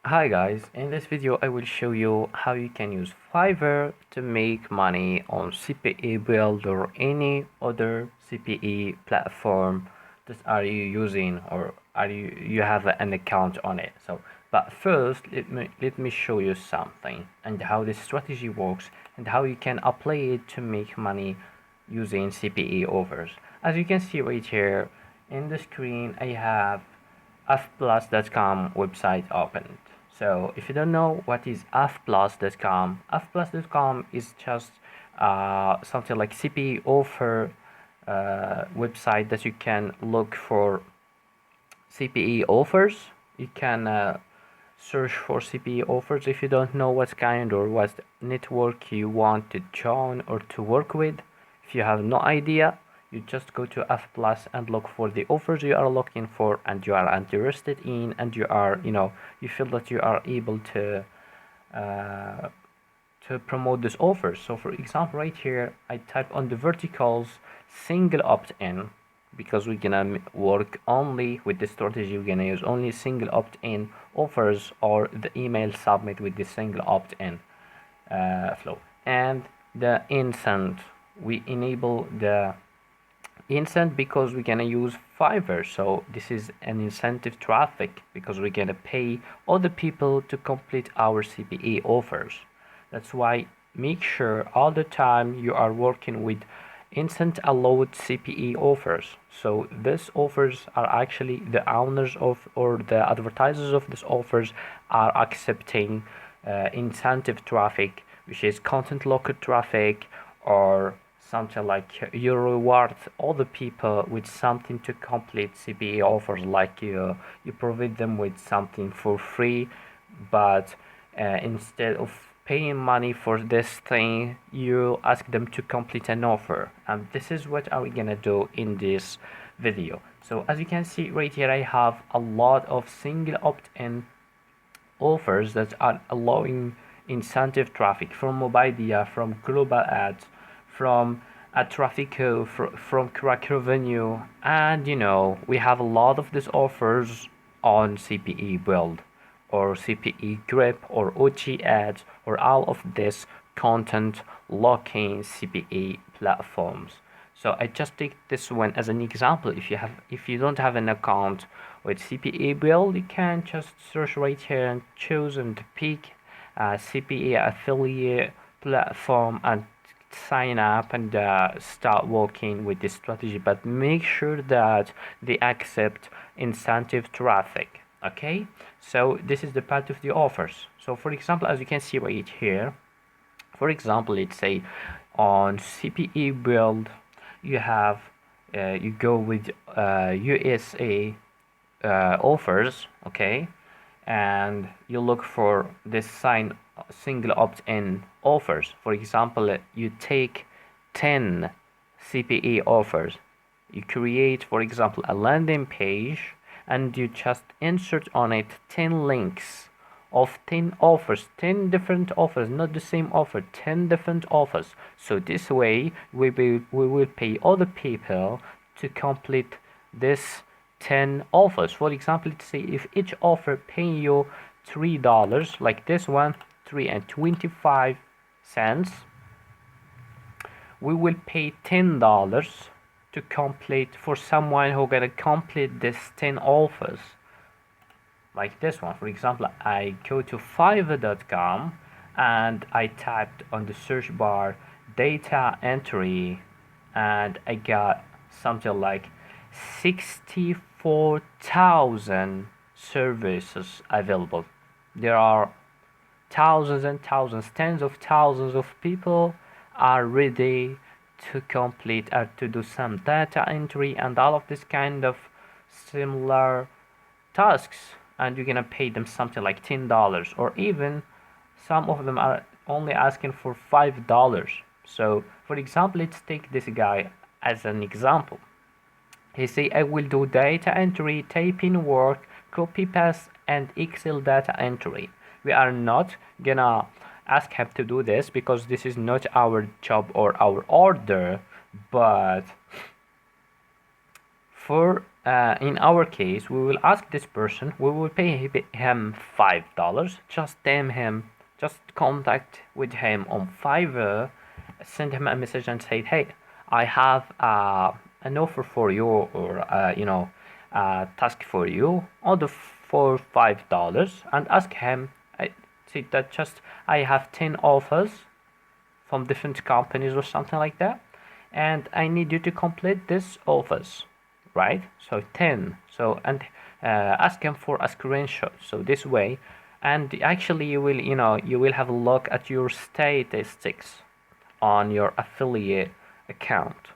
Hi guys, in this video I will show you how you can use Fiverr to make money on CPABUILD or any other CPA platform that are you using, or are you have an account on it. But first let me show you something and how this strategy works and how you can apply it to make money using CPA offers. As you can see right here in the screen, I have fplus.com website opened. So if you don't know what is fplus.com is just something like CPA offer website that you can look for CPA offers. You can search for CPA offers if you don't know what kind or what network you want to join or to work with. If you have no idea, you just go to F Plus and look for the offers you are looking for and you are interested in, and you are, you feel that you are able uh, to promote this offer. So for example, right here, I type on the verticals single opt-in, because we're gonna work only with this strategy. We're gonna use only single opt-in offers or the email submit with the single opt-in flow. And the instant, we enable the instant because we're gonna use Fiverr. So this is an incentive traffic because we're gonna pay other people to complete our CPA offers. That's why make sure all the time you are working with instant allowed CPA offers. So these offers are actually the owners of, or the advertisers of these offers are accepting incentive traffic, which is content locker traffic, or something like you reward other people with something to complete CPA offers, like you provide them with something for free, but instead of paying money for this thing, you ask them to complete an offer. And this is what are we gonna do in this video. So as you can see right here, I have a lot of single opt-in offers that are allowing incentive traffic from Mobidea, from global ads, from Traffico, from Crack Revenue, and we have a lot of these offers on CPE Build or CPE Grip or OG ads or all of this content locking CPA platforms. So I just take this one as an example. If you don't have an account with CPABUILD, you can just search right here and choose and pick CPA affiliate platform and sign up and start working with this strategy. But make sure that they accept incentive traffic. Okay, so this is the part of the offers. So for example, as you can see right here, for example, let's say on CPABUILD, you have you go with USA offers, okay, and you look for this single opt-in offers. For example, you take 10 CPA offers, you create, for example, a landing page, and you just insert on it 10 links of 10 offers, 10 different offers, not the same offer, 10 different offers. So this way we will pay other people to complete this 10 offers. For example, let's say if each offer pay you $3, like this one, $3.25, we will pay $10 to complete for someone who gonna complete this 10 offers. Like this one, for example, I go to Fiverr.com and I typed on the search bar data entry, and I got something like 64,000 services available. There are thousands and thousands, tens of thousands of people are ready to complete or to do some data entry and all of this kind of similar tasks, and you're gonna pay them something like $10, or even some of them are only asking for $5. So for example, let's take this guy as an example. He say, I will do data entry, typing work, copy paste, and Excel data entry. We are not gonna ask him to do this because this is not our job or our order, but for in our case, we will ask this person, we will pay him $5. Just contact with him on Fiverr, send him a message and say, hey, I have an offer for you, or a task for you, order for $5, and ask him, I see that just I have 10 offers from different companies or something like that, and I need you to complete these offers, right? So 10. So, and ask him for a screenshot. So this way, and actually you will have a look at your statistics on your affiliate account.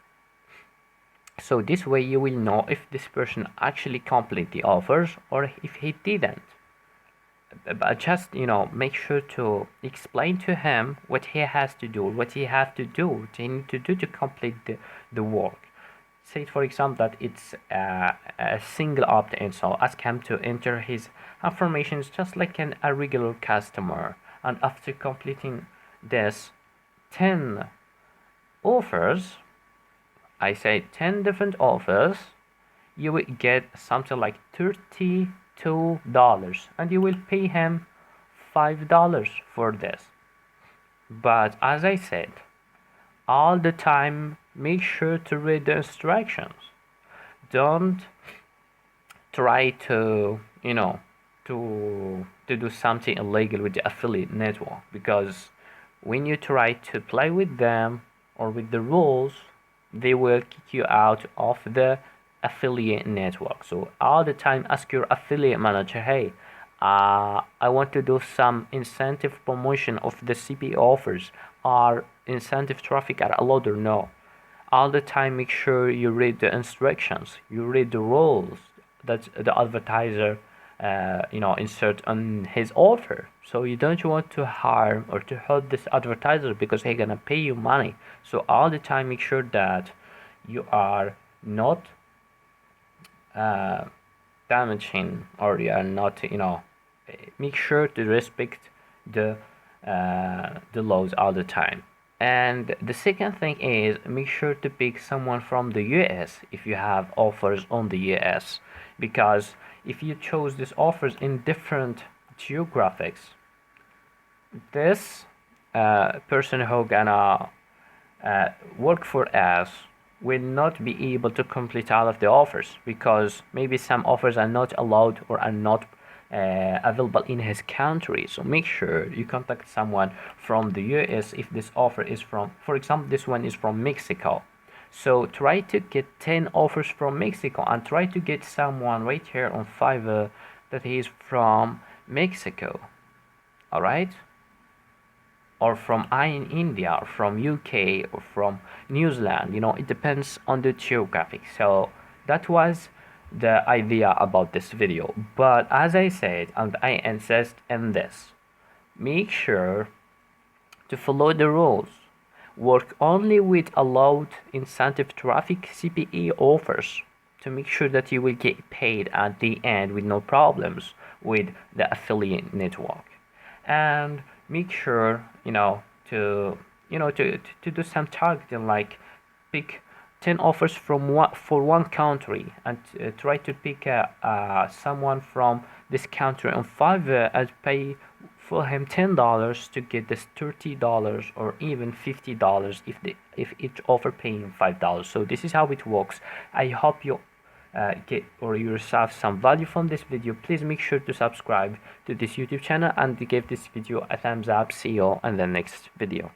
So this way you will know if this person actually complete the offers or if he didn't. But just make sure to explain to him what he has to do, what he need to do to complete the work. Say for example that it's a single opt-in, so ask him to enter his information just like a regular customer, and after completing this 10 offers, I say 10 different offers, you will get something like $32, and you will pay him $5 for this. But as I said, all the time make sure to read the instructions. Don't try to to do something illegal with the affiliate network, because when you try to play with them or with the rules, they will kick you out of the affiliate network. So all the time ask your affiliate manager, hey, I want to do some incentive promotion of the CPA offers. Are incentive traffic are allowed or no? All the time make sure you read the instructions, you read the rules that the advertiser insert on his offer. So you don't want to harm or to hurt this advertiser, because he's gonna pay you money. So all the time make sure that you are not damaging, or you are not make sure to respect the laws all the time. And the second thing is, make sure to pick someone from the US if you have offers on the US, because if you chose these offers in different geographics, this person who gonna work for us will not be able to complete all of the offers, because maybe some offers are not allowed or are not available in his country. So make sure you contact someone from the US if this offer is from, for example, this one is from Mexico. So try to get 10 offers from Mexico, and try to get someone right here on Fiverr that is from Mexico. All right? Or from India, or from UK, or from New Zealand. It depends on the geographic. So that was the idea about this video. But as I said, and I insist in this, make sure to follow the rules. Work only with allowed incentive traffic CPA offers to make sure that you will get paid at the end with no problems with the affiliate network. And make sure to do some targeting, like pick 10 offers for one country, and try to pick someone from this country on Fiverr and pay for him $10 to get this $30 or even $50 if each offer paying $5. So this is how it works. I hope you get or yourself some value from this video. Please make sure to subscribe to this YouTube channel and give this video a thumbs up. See you in the next video.